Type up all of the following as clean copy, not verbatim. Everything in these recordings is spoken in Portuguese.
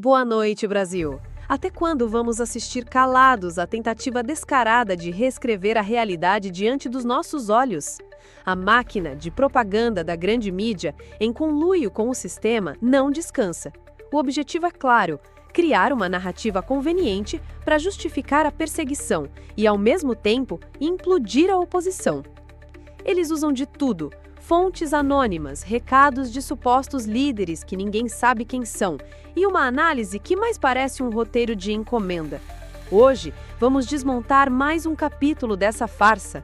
Boa noite, Brasil. Até quando vamos assistir calados à tentativa descarada de reescrever a realidade diante dos nossos olhos? A máquina de propaganda da grande mídia, em conluio com o sistema, não descansa. O objetivo é claro: criar uma narrativa conveniente para justificar a perseguição e, ao mesmo tempo, implodir a oposição. Eles usam de tudo: fontes anônimas, recados de supostos líderes que ninguém sabe quem são e uma análise que mais parece um roteiro de encomenda. Hoje, vamos desmontar mais um capítulo dessa farsa.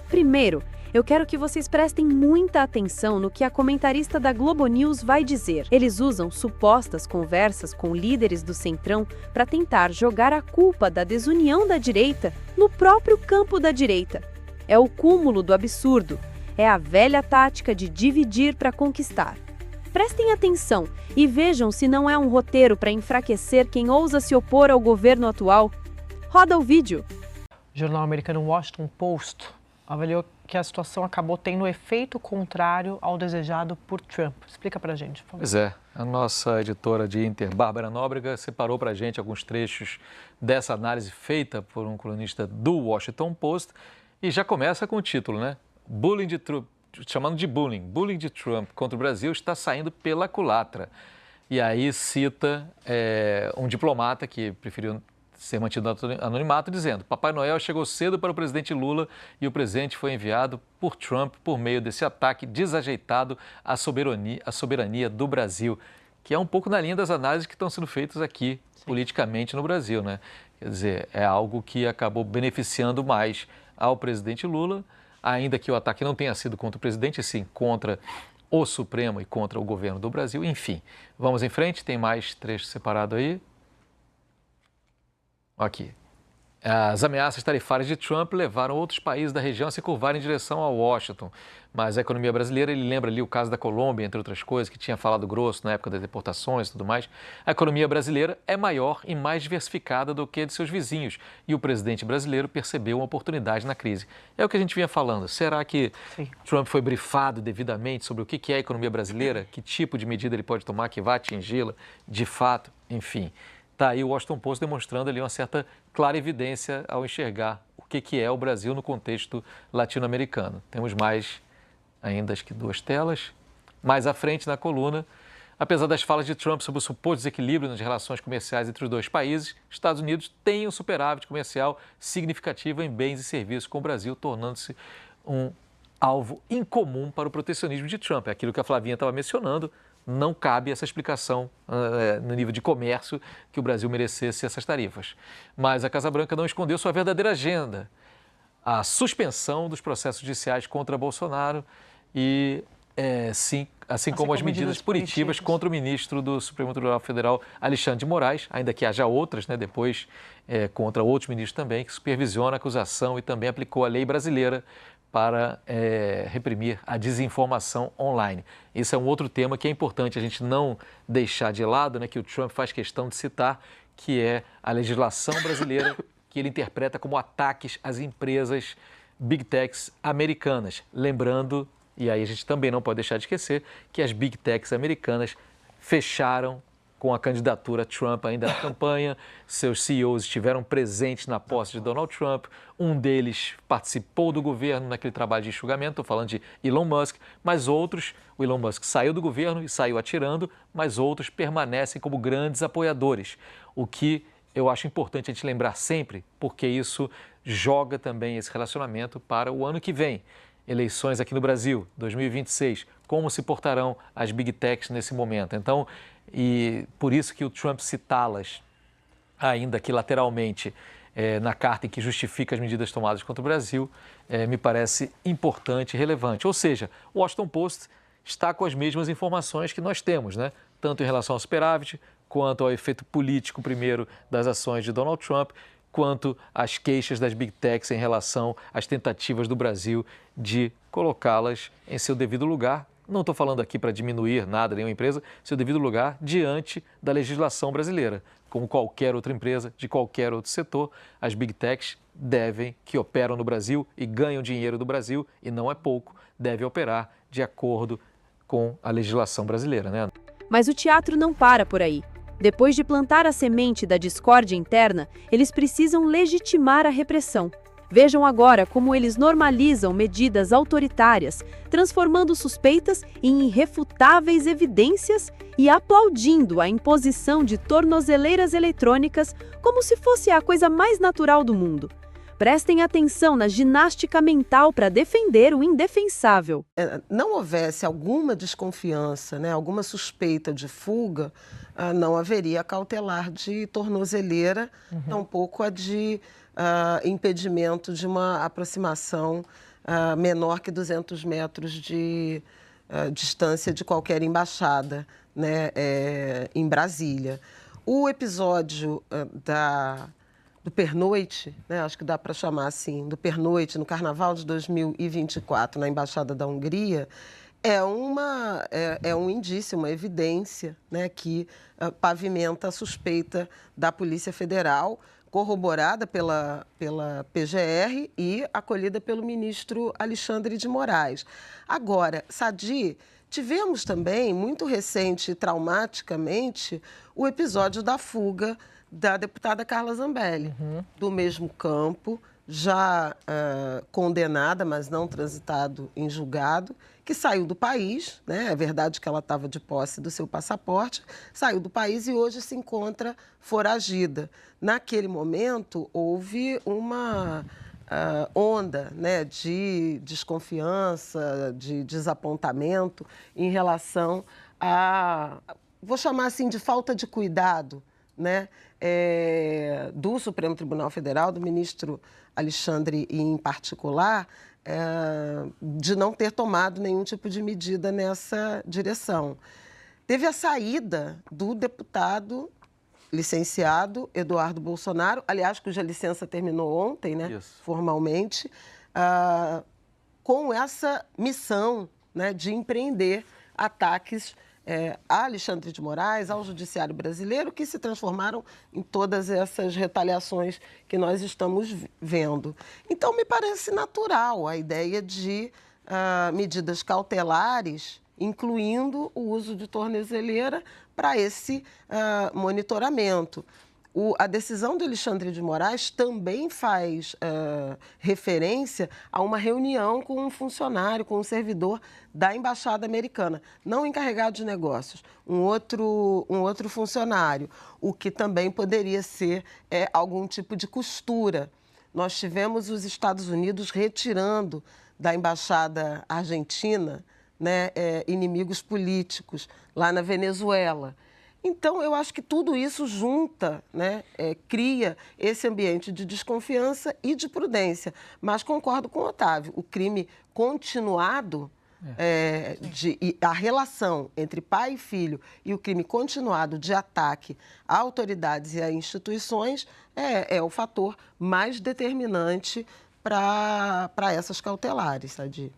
Primeiro, eu quero que vocês prestem muita atenção no que a comentarista da Globo News vai dizer. Eles usam supostas conversas com líderes do Centrão para tentar jogar a culpa da desunião da direita no próprio campo da direita. É o cúmulo do absurdo. É a velha tática de dividir para conquistar. Prestem atenção e vejam se não é um roteiro para enfraquecer quem ousa se opor ao governo atual. Roda o vídeo. O jornal americano Washington Post avaliou que a situação acabou tendo efeito contrário ao desejado por Trump. Explica pra gente, por favor. Pois é, a nossa editora de Inter, Bárbara Nóbrega, separou pra gente alguns trechos dessa análise feita por um colunista do Washington Post e já começa com o título, né? Bullying de Trump, chamando de bullying de Trump contra o Brasil está saindo pela culatra. E aí cita um diplomata que preferiu ser mantido no anonimato, dizendo: Papai Noel chegou cedo para o presidente Lula e o presente foi enviado por Trump por meio desse ataque desajeitado à soberania do Brasil, que é um pouco na linha das análises que estão sendo feitas aqui politicamente no Brasil, né? Quer dizer, é algo que acabou beneficiando mais ao presidente Lula, ainda que o ataque não tenha sido contra o presidente, sim contra o Supremo e contra o governo do Brasil. Enfim, vamos em frente, tem mais trecho separado aí. Aqui. As ameaças tarifárias de Trump levaram outros países da região a se curvarem em direção a Washington. Mas a economia brasileira, ele lembra ali o caso da Colômbia, entre outras coisas, que tinha falado grosso na época das deportações e tudo mais. A economia brasileira é maior e mais diversificada do que a de seus vizinhos. E o presidente brasileiro percebeu uma oportunidade na crise. É o que a gente vinha falando. Será que Trump foi brifado devidamente sobre o que é a economia brasileira? Que tipo de medida ele pode tomar que vai atingi-la de fato? Enfim. Está aí o Washington Post demonstrando ali uma certa clarividência ao enxergar o que é o Brasil no contexto latino-americano. Temos mais ainda, acho que 2 telas. Mais à frente na coluna, apesar das falas de Trump sobre o suposto desequilíbrio nas relações comerciais entre os dois países, Estados Unidos tem um superávit comercial significativo em bens e serviços com o Brasil, tornando-se um alvo incomum para o protecionismo de Trump. É aquilo que a Flavinha estava mencionando. Não cabe essa explicação no nível de comércio que o Brasil merecesse essas tarifas. Mas a Casa Branca não escondeu sua verdadeira agenda: a suspensão dos processos judiciais contra Bolsonaro e, assim como as medidas punitivas contra o ministro do Supremo Tribunal Federal, Alexandre de Moraes, ainda que haja outras, né, depois contra outros ministros também, que supervisiona a acusação e também aplicou a lei brasileira para reprimir a desinformação online. Isso é um outro tema que é importante a gente não deixar de lado, né, que o Trump faz questão de citar, que é a legislação brasileira, que ele interpreta como ataques às empresas Big Techs americanas. Lembrando, e aí a gente também não pode deixar de esquecer, que as Big Techs americanas fecharam com a candidatura Trump ainda na campanha. Seus CEOs estiveram presentes na posse de Donald Trump. Um deles participou do governo naquele trabalho de enxugamento, estou falando de Elon Musk, mas outros, o Elon Musk saiu do governo e saiu atirando, mas outros permanecem como grandes apoiadores, o que eu acho importante a gente lembrar sempre, porque isso joga também esse relacionamento para o ano que vem. Eleições aqui no Brasil, 2026, como se portarão as Big Techs nesse momento? Então, e por isso que o Trump citá-las, ainda que lateralmente, na carta em que justifica as medidas tomadas contra o Brasil, me parece importante e relevante. Ou seja, o Washington Post está com as mesmas informações que nós temos, né? Tanto em relação ao superávit, quanto ao efeito político, primeiro, das ações de Donald Trump, quanto às queixas das Big Techs em relação às tentativas do Brasil de colocá-las em seu devido lugar. Não estou falando aqui para diminuir nada, nenhuma empresa, seu devido lugar diante da legislação brasileira. Como qualquer outra empresa, de qualquer outro setor, as Big Techs que operam no Brasil e ganham dinheiro do Brasil, e não é pouco, devem operar de acordo com a legislação brasileira, né? Mas o teatro não para por aí. Depois de plantar a semente da discórdia interna, eles precisam legitimar a repressão. Vejam agora como eles normalizam medidas autoritárias, transformando suspeitas em irrefutáveis evidências e aplaudindo a imposição de tornozeleiras eletrônicas como se fosse a coisa mais natural do mundo. Prestem atenção na ginástica mental para defender o indefensável. Não houvesse alguma desconfiança, né, alguma suspeita de fuga, não haveria cautelar de tornozeleira, tampouco a de impedimento de uma aproximação menor que 200 metros de distância de qualquer embaixada, né, em Brasília. O episódio do pernoite, né, acho que dá para chamar assim, do pernoite no Carnaval de 2024 na Embaixada da Hungria, é um indício, uma evidência, né, que pavimenta a suspeita da Polícia Federal, corroborada pela PGR e acolhida pelo ministro Alexandre de Moraes. Agora, Sadi, tivemos também, muito recente e traumaticamente, o episódio da fuga da deputada Carla Zambelli, do mesmo campo, já condenada, mas não transitado em julgado, que saiu do país, né? É verdade que ela estava de posse do seu passaporte, saiu do país e hoje se encontra foragida. Naquele momento, houve uma onda, né, de desconfiança, de desapontamento em relação a, vou chamar assim, de falta de cuidado, né, do Supremo Tribunal Federal, do ministro Alexandre em particular, de não ter tomado nenhum tipo de medida nessa direção. Teve a saída do deputado licenciado Eduardo Bolsonaro, aliás, cuja licença terminou ontem, né, Isso. formalmente, com essa missão, né, de empreender ataques a Alexandre de Moraes, ao judiciário brasileiro, que se transformaram em todas essas retaliações que nós estamos vendo. Então, me parece natural a ideia de medidas cautelares, incluindo o uso de tornozeleira para esse monitoramento. A decisão do Alexandre de Moraes também faz referência a uma reunião com um funcionário, com um servidor da Embaixada Americana, não encarregado de negócios, um outro funcionário, o que também poderia ser algum tipo de costura. Nós tivemos os Estados Unidos retirando da Embaixada Argentina, né, inimigos políticos lá na Venezuela. Então, eu acho que tudo isso junta, né, cria esse ambiente de desconfiança e de prudência. Mas concordo com o Otávio, o crime continuado, a relação entre pai e filho e o crime continuado de ataque a autoridades e a instituições é o fator mais determinante para essas cautelares, Sadi.